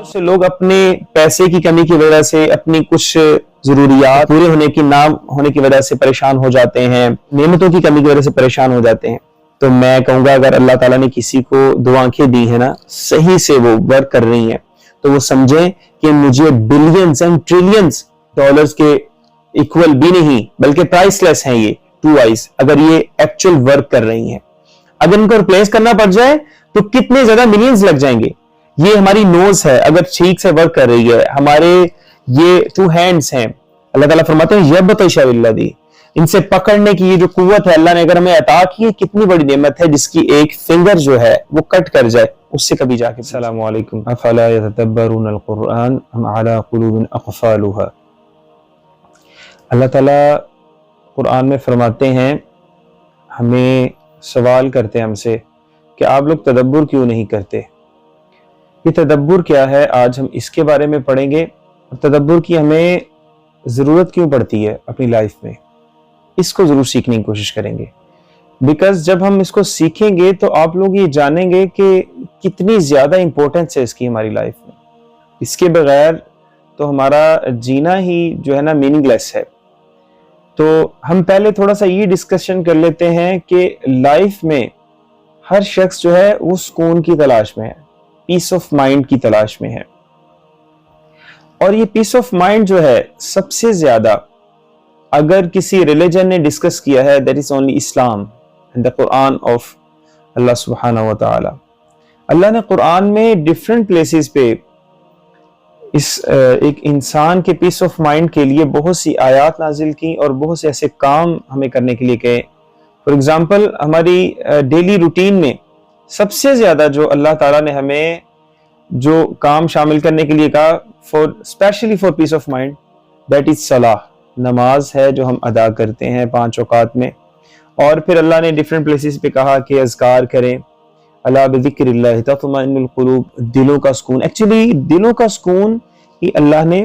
بہت سے لوگ اپنے پیسے کی کمی کی وجہ سے اپنی کچھ ضروریات پورے ہونے کی نہ ہونے کی وجہ سے پریشان ہو جاتے ہیں، نعمتوں کی کمی کی وجہ سے پریشان ہو جاتے ہیں۔ تو میں کہوں گا اگر اللہ تعالیٰ نے کسی کو 2 آنکھیں دی ہیں نا، صحیح سے وہ ورک کر رہی ہیں، تو وہ سمجھیں کہ مجھے بلینز اینڈ ٹریلینز ڈالرز کے ایکول بھی نہیں بلکہ پرائس لیس ہیں یہ 2 آئیز اگر یہ ایکچوئل ورک کر رہی ہیں۔ اگر ان کو ریپلیس کرنا پڑ جائے تو کتنے زیادہ ملینز لگ جائیں گے۔ یہ ہماری نوز ہے اگر ٹھیک سے ورک کر رہی ہے، ہمارے یہ 2 ہینڈز ہیں، اللہ تعالیٰ فرماتے ہیں یبطش بالذی، ان سے پکڑنے کی یہ جو قوت ہے اللہ نے اگر ہمیں عطا کی ہے، کتنی بڑی نعمت ہے جس کی ایک فنگر جو ہے وہ کٹ کر جائے اس سے کبھی جا کے۔ السلام علیکم۔ افلا یتدبرون القرآن ام علی قلوب اقفالها۔ اللہ تعالیٰ قرآن میں فرماتے ہیں، ہمیں سوال کرتے ہیں ہم سے کہ آپ لوگ تدبر کیوں نہیں کرتے۔ یہ تدبر کیا ہے آج ہم اس کے بارے میں پڑھیں گے، اور تدبر کی ہمیں ضرورت کیوں پڑتی ہے اپنی لائف میں، اس کو ضرور سیکھنے کی کوشش کریں گے۔ بیکاز جب ہم اس کو سیکھیں گے تو آپ لوگ یہ جانیں گے کہ کتنی زیادہ امپورٹنس ہے اس کی ہماری لائف میں۔ اس کے بغیر تو ہمارا جینا ہی جو ہے نا میننگ لیس ہے۔ تو ہم پہلے تھوڑا سا یہ ڈسکشن کر لیتے ہیں کہ لائف میں ہر شخص جو ہے وہ سکون کی تلاش میں ہے، پیس آف مائنڈ کی تلاش میں ہے، اور یہ پیس آف مائنڈ جو ہے سب سے زیادہ اگر کسی ریلیجن نے ڈسکس کیا ہے that is only Islam and the Quran of اللہ سبحانہ و تعالی۔ اللہ نے قرآن میں ڈیفرنٹ پلیسز پہ اس ایک انسان کے پیس آف مائنڈ کے لیے بہت سی آیات نازل کی اور بہت سے ایسے کام ہمیں کرنے کے لیے کہے۔ فار ایگزامپل ہماری ڈیلی روٹین میں سب سے زیادہ جو اللہ تعالیٰ نے ہمیں جو کام شامل کرنے کے لیے کہا especially for peace of mind that is صلاح، نماز ہے جو ہم ادا کرتے ہیں 5 اوقات میں، اور پھر اللہ نے ڈیفرنٹ پلیسز پہ کہا کہ اذکار کریں، الا بذکر اللہ تطمئن القلوب، دلوں کا سکون۔ ایکچولی دلوں کا سکون ہی اللہ نے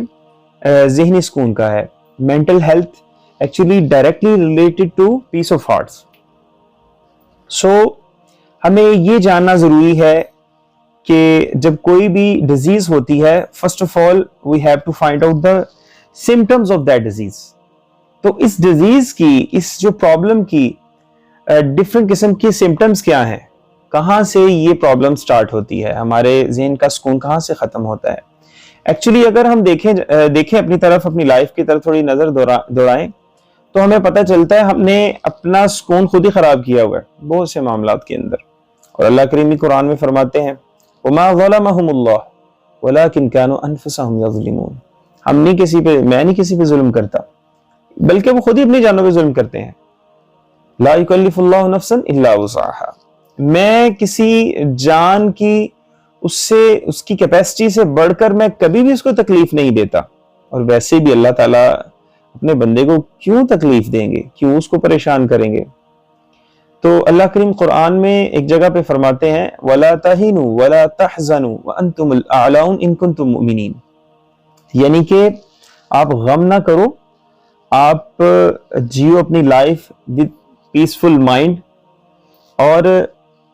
ذہنی سکون کا ہے، mental health actually directly related to peace of hearts. So ہمیں یہ جاننا ضروری ہے کہ جب کوئی بھی ڈیزیز ہوتی ہے، first of all we have to find out the symptoms of that disease. تو اس ڈیزیز کی، اس جو پرابلم کی ڈفرنٹ قسم کی سمٹمز کیا ہیں، کہاں سے یہ پرابلم سٹارٹ ہوتی ہے، ہمارے ذہن کا سکون کہاں سے ختم ہوتا ہے۔ ایکچولی اگر ہم دیکھیں اپنی طرف، اپنی لائف کی طرف تھوڑی نظر دوڑائیں تو ہمیں پتہ چلتا ہے ہم نے اپنا سکون خود ہی خراب کیا ہوا ہے بہت سے معاملات کے اندر۔ اور اللہ کریم قرآن میں فرماتے ہیں وَمَا ظَلَمَهُمُ اللَّهُ وَلَكِنْ كَانُوا أَنفُسَهُمْ يَظْلِمُونَ، میں نہیں کسی پہ ظلم کرتا بلکہ وہ خود ہی اپنی جانوں پہ ظلم کرتے ہیں۔ لا يكلف الله نفسا الا وسعها، میں کسی جان کی اس کی کیپیسٹی سے بڑھ کر میں کبھی بھی اس کو تکلیف نہیں دیتا، اور ویسے بھی اللہ تعالیٰ اپنے بندے کو کیوں تکلیف دیں گے، کیوں اس کو پریشان کریں گے۔ تو اللہ کریم قرآن میں ایک جگہ پہ فرماتے ہیں وَلَا تَهِنُوا وَلَا تَحْزَنُوا وَأَنْتُمُ الْأَعْلَوْنَ إِن كُنتُم مُؤْمِنِينَ، یعنی کہ آپ غم نہ کرو، آپ جیو اپنی لائف وتھ پیسفل مائنڈ، اور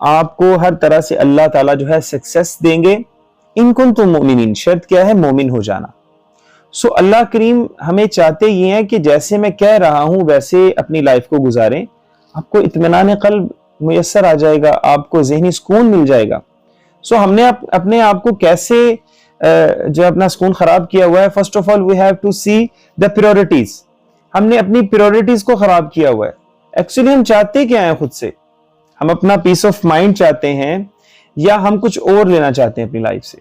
آپ کو ہر طرح سے اللہ تعالیٰ جو ہے سکسیس دیں گے۔ ان کنتم مؤمنین، شرط کیا ہے؟ مومن ہو جانا۔ سو اللہ کریم ہمیں چاہتے یہ ہیں کہ جیسے میں کہہ رہا ہوں ویسے اپنی لائف کو گزاریں، آپ کو اطمینان قلب میسر آ جائے گا، آپ کو ذہنی سکون مل جائے گا۔ سو ہم نے اپنے آپ کو کیسے جو اپنا سکون خراب کیا ہوا ہے، first of all we have to see the priorities, ہم نے اپنی پریورٹیز کو خراب کیا ہوا ہے۔ ایکچولی ہم چاہتے کیا ہیں خود سے؟ ہم اپنا پیس آف مائنڈ چاہتے ہیں یا ہم کچھ اور لینا چاہتے ہیں اپنی لائف سے؟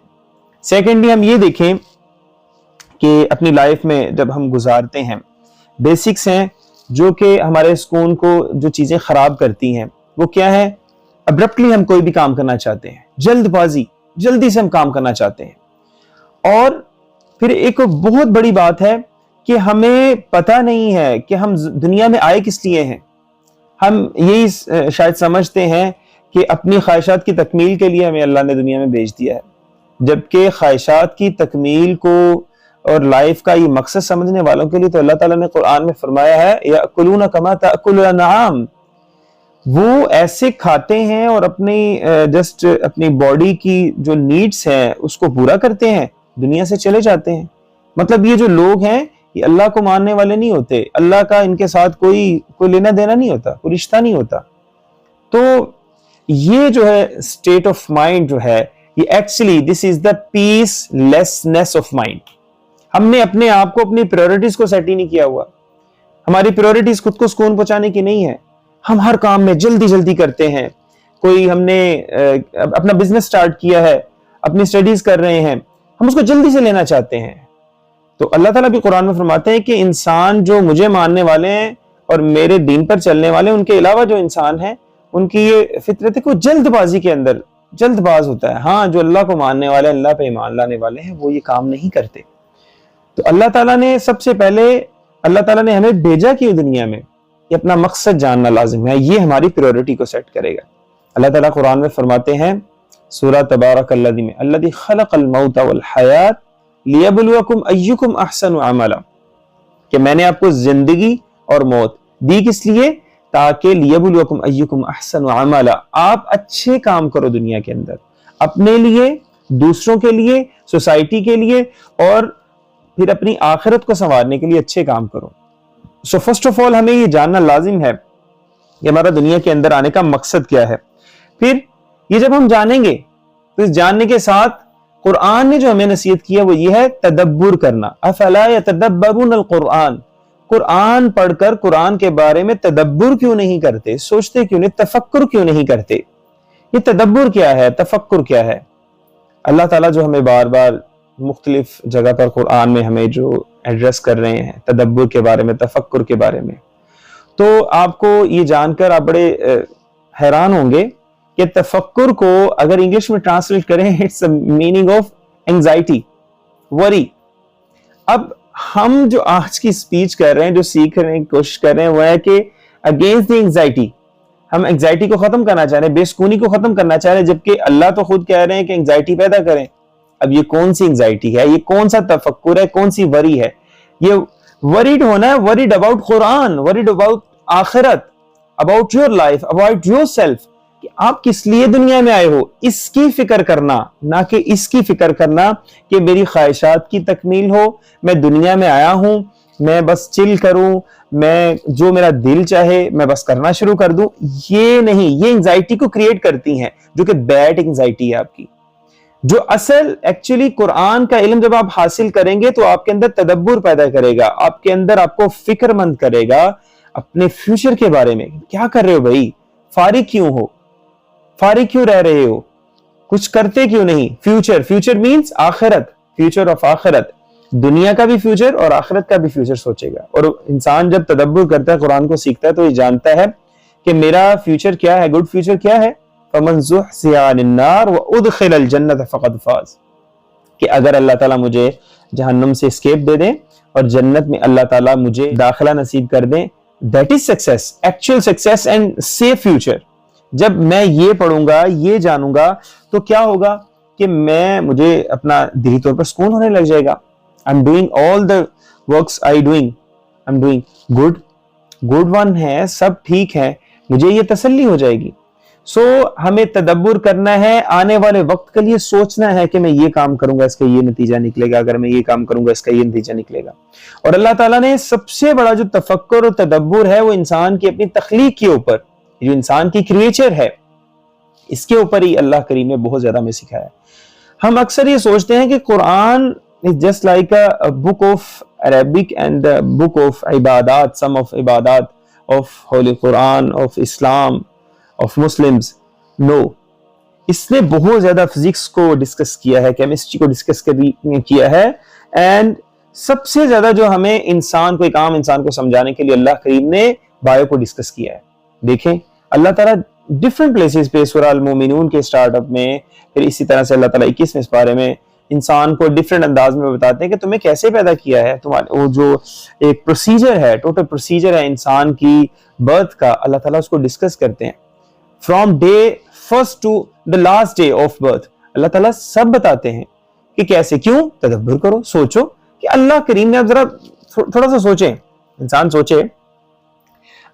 سیکنڈلی ہم یہ دیکھیں کہ اپنی لائف میں جب ہم گزارتے ہیں، بیسکس ہیں جو کہ ہمارے سکون کو جو چیزیں خراب کرتی ہیں وہ کیا ہے؟ ابرپٹلی ہم کوئی بھی کام کرنا چاہتے ہیں، جلد بازی، جلدی سے ہم کام کرنا چاہتے ہیں۔ اور پھر ایک بہت بڑی بات ہے کہ ہمیں پتہ نہیں ہے کہ ہم دنیا میں آئے کس لیے ہیں۔ ہم یہی شاید سمجھتے ہیں کہ اپنی خواہشات کی تکمیل کے لیے ہمیں اللہ نے دنیا میں بھیج دیا ہے، جبکہ خواہشات کی تکمیل کو اور لائف کا یہ مقصد سمجھنے والوں کے لیے تو اللہ تعالیٰ نے قرآن میں فرمایا ہے یأکلون کما تأکل الانعام، وہ ایسے کھاتے ہیں اور اپنی جسٹ اپنی باڈی کی جو نیڈس ہیں اس کو پورا کرتے ہیں، دنیا سے چلے جاتے ہیں. مطلب یہ جو لوگ ہیں یہ اللہ کو ماننے والے نہیں ہوتے، اللہ کا ان کے ساتھ کوئی لینا دینا نہیں ہوتا، کوئی رشتہ نہیں ہوتا. تو یہ جو ہے اسٹیٹ آف مائنڈ جو ہے یہ actually this is the peace lessons of mind. ہم نے اپنے آپ کو اپنی پریورٹیز کو سیٹ ہی نہیں کیا ہوا. ہماری پریورٹیز خود کو سکون پہنچانے کی نہیں ہے. ہم ہر کام میں جلدی جلدی کرتے ہیں. کوئی ہم نے اپنا بزنس سٹارٹ کیا ہے، اپنی اسٹڈیز کر رہے ہیں، ہم اس کو جلدی سے لینا چاہتے ہیں. تو اللہ تعالیٰ بھی قرآن میں فرماتے ہیں کہ انسان جو مجھے ماننے والے ہیں اور میرے دین پر چلنے والے ہیں، ان کے علاوہ جو انسان ہیں ان کی یہ فطرت ہے کہ وہ جلد بازی کے اندر جلد باز ہوتا ہے. ہاں جو اللہ کو ماننے والے، اللہ پہ ایمان لانے والے ہیں، وہ یہ کام نہیں کرتے. تو اللہ تعالیٰ نے سب سے پہلے اللہ تعالیٰ نے ہمیں بھیجا کیوں دنیا میں، یہ اپنا مقصد جاننا لازم ہے. یہ ہماری پریورٹی کو سیٹ کرے گا. اللہ تعالیٰ قرآن میں فرماتے ہیں سورہ تبارک الذی میں الذی خلق الموت والحیات لیبلوکم ایکم احسن عملا، کہ میں نے آپ کو زندگی اور موت دی کس لیے؟ تاکہ لیبلوکم ایکم احسن عملا، آپ اچھے کام کرو دنیا کے اندر، اپنے لیے، دوسروں کے لیے، سوسائٹی کے لیے، اور پھر اپنی آخرت کو سنوارنے کے لیے اچھے کام کرو. سو فرسٹ آف آل ہمیں یہ جاننا لازم ہے کہ ہمارا دنیا کے اندر آنے کا مقصد کیا ہے. پھر یہ جب ہم جانیں گے تو اس جاننے کے ساتھ قرآن نے جو ہمیں نصیحت کیا وہ یہ ہے تدبر کرنا. افلا یتدبرون القرآن، قرآن پڑھ کر قرآن کے بارے میں تدبر کیوں نہیں کرتے، سوچتے کیوں نہیں، تفکر کیوں نہیں کرتے. یہ تدبر کیا ہے، تفکر کیا ہے؟ اللہ تعالیٰ جو ہمیں بار بار مختلف جگہ پر قرآن میں ہمیں جو ایڈریس کر رہے ہیں تدبر کے بارے میں، تفکر کے بارے میں، تو آپ کو یہ جان کر آپ بڑے حیران ہوں گے کہ تفکر کو اگر انگلش میں ٹرانسلیٹ کریں اٹس میننگ آف اینگزائٹی، وری. اب ہم جو آج کی اسپیچ کر رہے ہیں، جو سیکھنے کی کوشش کر رہے ہیں، وہ ہے کہ اگینسٹ دی اینگزائٹی. ہم اینگزائٹی کو ختم کرنا چاہ رہے ہیں، بے سکونی کو ختم کرنا چاہ رہے ہیں، جبکہ اللہ تو خود کہہ رہے ہیں کہ اینگزائٹی پیدا کریں. اب یہ کون سی اینگزائٹی ہے، یہ کون سا تفکر ہے، کون سی وری ہے؟ یہ ورڈ ہونا ہے، word about Quran, word about آخرت، about your life, about yourself, کہ آپ کس لیے دنیا میں آئے ہو، اس کی فکر کرنا، نہ کہ اس کی فکر کرنا کہ میری خواہشات کی تکمیل ہو، میں دنیا میں آیا ہوں، میں بس چل کروں، میں جو میرا دل چاہے میں بس کرنا شروع کر دوں. یہ نہیں، یہ انگزائٹی کو کریٹ کرتی ہیں، جو کہ بیڈ انگزائٹی ہے آپ کی. جو اصل ایکچولی قرآن کا علم جب آپ حاصل کریں گے تو آپ کے اندر تدبر پیدا کرے گا، آپ کے اندر آپ کو فکر مند کرے گا اپنے فیوچر کے بارے میں. کیا کر رہے ہو بھائی، فارغ کیوں ہو، فارغ کیوں رہ رہے ہو، کچھ کرتے کیوں نہیں؟ فیوچر، فیوچر مینز آخرت، فیوچر آف آخرت، دنیا کا بھی فیوچر اور آخرت کا بھی فیوچر سوچے گا. اور انسان جب تدبر کرتا ہے، قرآن کو سیکھتا ہے، تو یہ جانتا ہے کہ میرا فیوچر کیا ہے، گڈ فیوچر کیا ہے. فَمَنْ زُحْزِحَ عَنِ النَّارِ وَأُدْخِلَ الْجَنَّةَ فَقَدْ فَازَ، کہ اگر اللہ تعالیٰ مجھے جہنم سے اسکیپ دے دیں اور جنت میں اللہ تعالیٰ مجھے داخلہ نصیب کر دیں، that is success, actual success and safe future. جب میں یہ پڑھوں گا، یہ جانوں گا، تو کیا ہوگا کہ مجھے اپنا دلی طور پر سکون ہونے لگ جائے گا. I'm doing all the works I'm doing good one ہے، سب ٹھیک ہے، مجھے یہ تسلی ہو جائے گی. سو ہمیں تدبر کرنا ہے، آنے والے وقت کے لیے سوچنا ہے کہ میں یہ کام کروں گا اس کا یہ نتیجہ نکلے گا، اگر میں یہ کام کروں گا اس کا یہ نتیجہ نکلے گا. اور اللہ تعالیٰ نے سب سے بڑا جو تفکر اور تدبر ہے وہ انسان کی اپنی تخلیق کے اوپر، جو انسان کی کریچر ہے، اس کے اوپر ہی اللہ کریم نے بہت زیادہ ہمیں سکھایا ہے. ہم اکثر یہ سوچتے ہیں کہ قرآن is just like a book of Arabic and a book of ibadat, some of ibadat of Holy Quran, of Islam, of Muslims. No. اس نے بہت زیادہ فزکس کو ڈسکس کیا ہے، کیمسٹری کو ڈسکس کیا ہے، اینڈ سب سے زیادہ جو ہمیں انسان کو ایک عام انسان کو سمجھانے کے لیے اللہ کریم نے بایو کو ڈسکس کیا ہے. دیکھیں اللہ تعالیٰ ڈفرنٹ پلیسز پہ سورہ المومنون کے سٹارٹ اپ میں، پھر اسی طرح سے اللہ تعالیٰ 21ویں پارے میں انسان کو ڈفرنٹ انداز میں بتاتے ہیں کہ تمہیں کیسے پیدا کیا ہے. تمہارے وہ جو ایک پروسیجر ہے، ٹوٹل پروسیجر ہے انسان کی برتھ کا، اللہ تعالیٰ اس کو ڈسکس کرتے ہیں. From day first to the last day of birth Allah تعالیٰ سب بتاتے ہیں کہ کیسے. کیوں؟ تدبر کرو، سوچو کہ اللہ کریم نے، اب ذرا تھوڑا سا سوچیں، انسان سوچے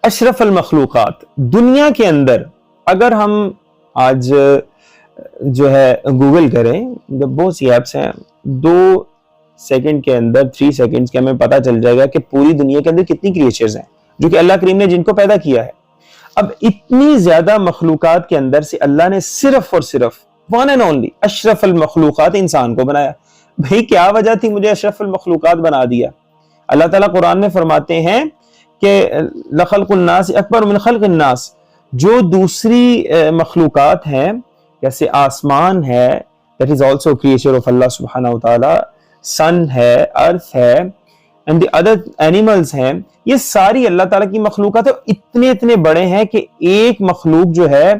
اشرف المخلوقات دنیا کے اندر اگر ہم آج جو ہے گوگل کریں، بہت سی ایپس ہیں، 2 سیکنڈ کے اندر 3 سیکنڈز کے ہمیں پتا چل جائے گا کہ پوری دنیا کے اندر کتنی کریچرز ہیں جو کہ اللہ کریم نے جن کو پیدا کیا ہے۔ اب اتنی زیادہ مخلوقات کے اندر سے اللہ نے صرف اور صرف ون اینڈ اونلی اشرف المخلوقات انسان کو بنایا۔ بھئی کیا وجہ تھی مجھے اشرف المخلوقات بنا دیا؟ اللہ تعالیٰ قرآن میں فرماتے ہیں کہ لخلق الناس اکبر من خلق الناس، جو دوسری مخلوقات ہیں جیسے آسمان ہے that is also a creature of Allah سبحانہ وتعالی، سن ہے، ارتھ ہے and the other animals ہیں، یہ ساری اللہ تعالیٰ کی مخلوقات اتنے بڑے ہیں کہ ایک مخلوق جو ہے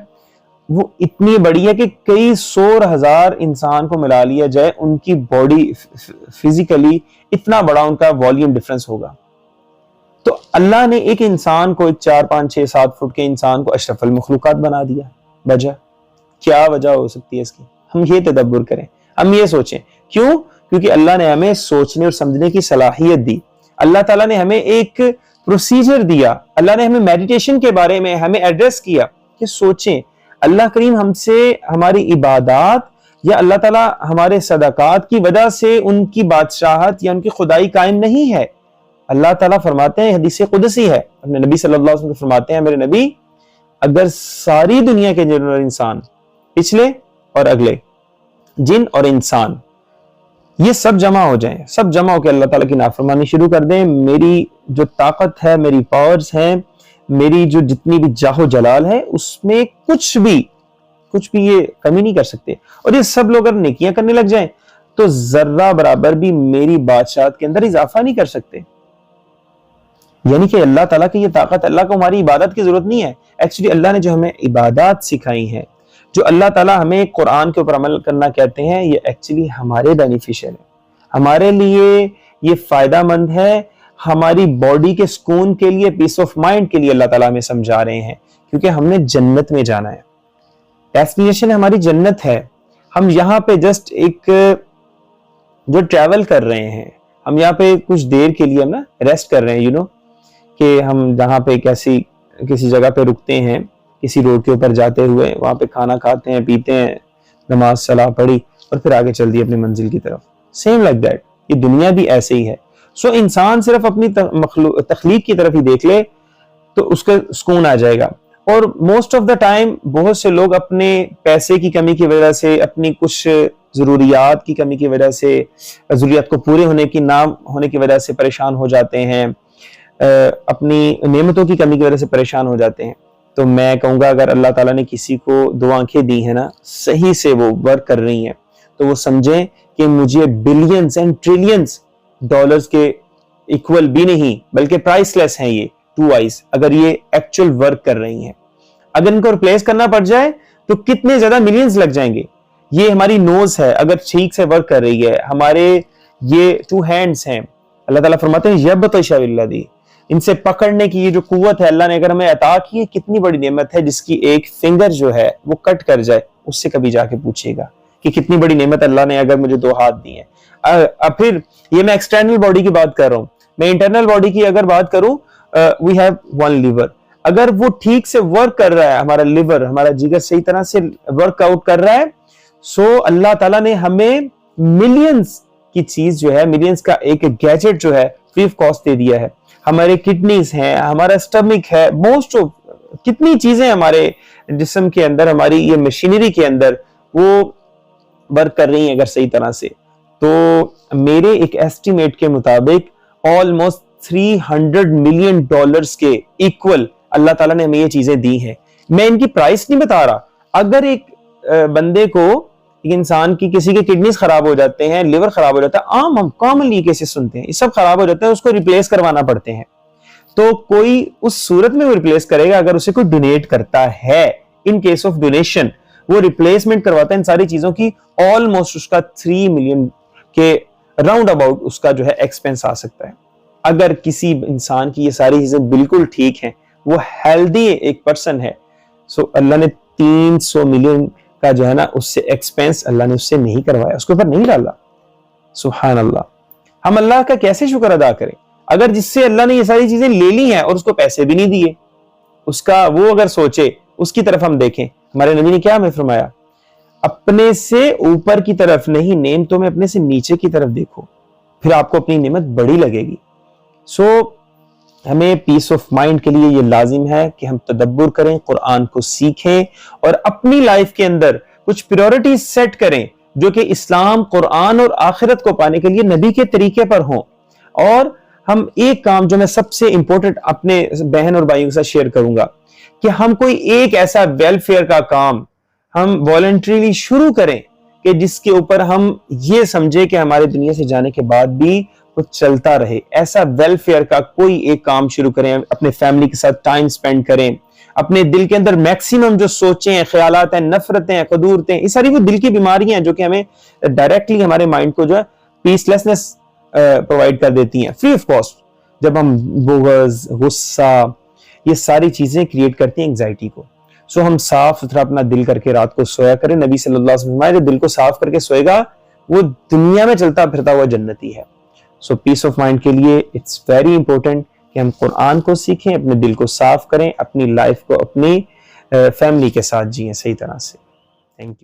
وہ اتنی بڑی ہے کہ کئی 100,000 انسان کو ملا لیا جائے ان کی باڈی فزیکلی اتنا بڑا ان کا والیوم ڈفرنس ہوگا۔ تو اللہ نے ایک انسان کو، ایک 4 5 6 7 فٹ کے انسان کو اشرف المخلوقات بنا دیا۔ وجہ کیا وجہ ہو سکتی ہے اس کی؟ ہم یہ تدبر کریں، ہم یہ سوچیں۔ کیوں؟ کیونکہ اللہ نے ہمیں سوچنے اور سمجھنے کی صلاحیت دی، اللہ تعالیٰ نے ہمیں ایک پروسیجر دیا، اللہ نے ہمیں میڈیٹیشن کے بارے میں ہمیں ایڈریس کیا کہ سوچیں۔ اللہ کریم ہم سے ہماری عبادات یا اللہ تعالیٰ ہمارے صدقات کی وجہ سے ان کی بادشاہت یا ان کی خدائی قائم نہیں ہے۔ اللہ تعالیٰ فرماتے ہیں، حدیث قدسی ہے، اپنے نبی صلی اللہ علیہ وسلم فرماتے ہیں، میرے نبی اگر ساری دنیا کے جن اور انسان، پچھلے اور اگلے جن اور انسان، یہ سب جمع ہو جائیں، سب جمع ہو کے اللہ تعالیٰ کی نافرمانی شروع کر دیں، میری جو طاقت ہے، میری پاورز ہیں، میری جو جتنی بھی جاہ و جلال ہے، اس میں کچھ بھی یہ کمی نہیں کر سکتے، اور یہ سب لوگ اگر نیکیاں کرنے لگ جائیں تو ذرہ برابر بھی میری بادشاہت کے اندر اضافہ نہیں کر سکتے۔ یعنی کہ اللہ تعالیٰ کی یہ طاقت، اللہ کو ہماری عبادت کی ضرورت نہیں ہے۔ ایکچولی اللہ نے جو ہمیں عبادات سکھائی ہیں، جو اللہ تعالیٰ ہمیں قرآن کے اوپر عمل کرنا کہتے ہیں، یہ ایکچولی ہمارے بینیفیشل ہے، ہمارے لیے یہ فائدہ مند ہے، ہماری باڈی کے سکون کے لیے، پیس آف مائنڈ کے لیے اللہ تعالیٰ ہمیں سمجھا رہے ہیں، کیونکہ ہم نے جنت میں جانا ہے، ڈیسٹینیشن ہماری جنت ہے۔ ہم یہاں پہ جسٹ ایک جو ٹریول کر رہے ہیں، ہم یہاں پہ کچھ دیر کے لیے ہم نا ریسٹ کر رہے ہیں، کہ ہم جہاں پہ کسی جگہ پہ رکتے ہیں، کسی روڈ کے اوپر جاتے ہوئے، وہاں پہ کھانا کھاتے ہیں، پیتے ہیں، نماز صلاح پڑھی اور پھر آگے چل دی اپنی منزل کی طرف۔ سیم لائک دیٹ یہ دنیا بھی ایسے ہی ہے۔ سو انسان صرف اپنی تخلیق کی طرف ہی دیکھ لے تو اس کا سکون آ جائے گا۔ اور موسٹ آف دا ٹائم بہت سے لوگ اپنے پیسے کی کمی کی وجہ سے، اپنی کچھ ضروریات کی کمی کی وجہ سے، ضروریات کو پورے ہونے کی نہ ہونے کی وجہ سے پریشان ہو جاتے ہیں، اپنی نعمتوں کی کمی کی وجہ سے پریشان ہو جاتے ہیں۔ تو میں کہوں گا اگر اللہ تعالیٰ نے کسی کو 2 آنکھیں دی ہیں نا، صحیح سے وہ ورک کر رہی ہیں، تو وہ سمجھیں کہ مجھے بلینز اینڈ ٹریلینز ڈالرز کے ایکول بھی نہیں بلکہ پرائس لیس ہیں یہ 2 آئیز، اگر یہ ایکچول ورک کر رہی ہیں۔ اگر ان کو ریپلیس کرنا پڑ جائے تو کتنے زیادہ ملینز لگ جائیں گے۔ یہ ہماری نوز ہے، اگر ٹھیک سے ورک کر رہی ہے، ہمارے یہ 2 ہینڈز ہیں، اللہ تعالیٰ فرماتے ہیں یبطش بالذی، ان سے پکڑنے کی یہ جو قوت ہے اللہ نے اگر ہمیں عطا کی ہے، کتنی بڑی نعمت ہے، جس کی ایک فنگر جو ہے وہ کٹ کر جائے، اس سے کبھی جا کے پوچھے گا کہ کتنی بڑی نعمت اللہ نے اگر مجھے 2 ہاتھ دی ہیں۔ اب پھر یہ میں ایکسٹرنل باڈی کی بات کر رہا ہوں، میں انٹرنل باڈی کی اگر بات کروں، وی ہیو 1 لیور، اگر وہ ٹھیک سے ورک کر رہا ہے، ہمارا لیور، ہمارا جگر صحیح طرح سے ورک آؤٹ کر رہا ہے، سو اللہ تعالیٰ نے ہمیں ملینز کی چیز جو ہے، ملینز کا ایک گیجٹ جو ہے فری آف کاسٹ دے دیا ہے۔ ہمارے کڈنیز ہیں، ہمارا اسٹمک ہے، موسٹ آف کتنی چیزیں ہمارے جسم کے اندر، ہماری یہ مشینری کے اندر وہ ورک کر رہی ہیں اگر صحیح طرح سے۔ تو میرے ایک ایسٹیمیٹ کے مطابق آلموسٹ $300 ملین کے ایکول اللہ تعالیٰ نے ہمیں یہ چیزیں دی ہیں۔ میں ان کی پرائس نہیں بتا رہا، اگر ایک بندے کو، ایک انسان کی، کسی کے کڈنیز خراب ہو جاتے ہیں، لیور خراب ہو جاتا ہے، عام ہم کامنلی یہ کیسز سنتے ہیں، یہ سب خراب ہو جاتے ہیں، اس کو ریپلیس کروانا پڑتے ہیں، تو کوئی اس صورت میں وہ ریپلیس کرے گا اگر اسے کوئی ڈونیٹ کرتا ہے، ان کیس آف ڈونیشن وہ ریپلیسمنٹ کرواتا ہے ان ساری چیزوں کی، آلموسٹ اس کا 3 ملین کے راؤنڈ اباؤٹ اس کا جو ہے ایکسپینس آ سکتا ہے۔ اگر کسی انسان کی یہ ساری چیزیں بالکل ٹھیک ہیں، وہ ہیلدی ایک پرسن ہے، سو اللہ نے 300 ملین کا جو ہے نا اس سے ایکسپینس اللہ نے اس سے نہیں کروایا، اس کے اوپر نہیں ڈالا۔ سبحان اللہ، ہم اللہ کا کیسے شکر ادا کریں اگر جس سے اللہ نے یہ ساری چیزیں لے لی ہیں اور اس کو پیسے بھی نہیں دیے۔ اس کا وہ اگر سوچے اس کی طرف ہم دیکھیں. ہمارے نبی نے کیا ہمیں فرمایا؟ اپنے سے اوپر کی طرف نہیں، نعمتوں میں اپنے سے نیچے کی طرف دیکھو، پھر آپ کو اپنی نعمت بڑی لگے گی. سو ہمیں پیس آف مائنڈ کے لیے یہ لازم ہے کہ ہم تدبر کریں، قرآن کو سیکھیں اور اپنی لائف کے اندر کچھ پریورٹیز سیٹ کریں جو کہ اسلام، قرآن اور آخرت کو پانے کے لیے نبی کے طریقے پر ہوں. اور ہم ایک کام جو میں سب سے امپورٹنٹ اپنے بہن اور بھائیوں کے ساتھ شیئر کروں گا کہ ہم کوئی ایک ایسا ویلفیئر کا کام ہم والنٹریلی شروع کریں کہ جس کے اوپر ہم یہ سمجھے کہ ہمارے دنیا سے جانے کے بعد بھی کچھ چلتا رہے. ایسا ویلفیئر کا کوئی ایک کام شروع کریں، اپنے فیملی کے ساتھ ٹائم سپینڈ کریں، اپنے دل کے اندر میکسیمم جو سوچیں ہیں، خیالات ہیں، نفرتیں ہیں، قدورتیں، یہ ساری وہ دل کی بیماریاں ہیں جو کہ ہمیں ڈائریکٹلی ہمارے مائنڈ کو جو ہے پیس لیسنس پرووائڈ کر دیتی ہیں فری آف کاسٹ. جب ہم بغض، غصہ، یہ ساری چیزیں کریٹ کرتی ہیں انگزائٹی کو. سو ہم صاف ستھرا اپنا دل کر کے رات کو سویا کریں. نبی صلی اللہ علیہ وسلم جو دل کو صاف کر کے سوئے گا وہ دنیا میں چلتا پھرتا ہوا جنتی ہے. سو پیس آف مائنڈ کے لیے اٹس ویری امپورٹنٹ کہ ہم قرآن کو سیکھیں، اپنے دل کو صاف کریں، اپنی لائف کو اپنی فیملی کے ساتھ جئیں صحیح طرح سے. Thank you.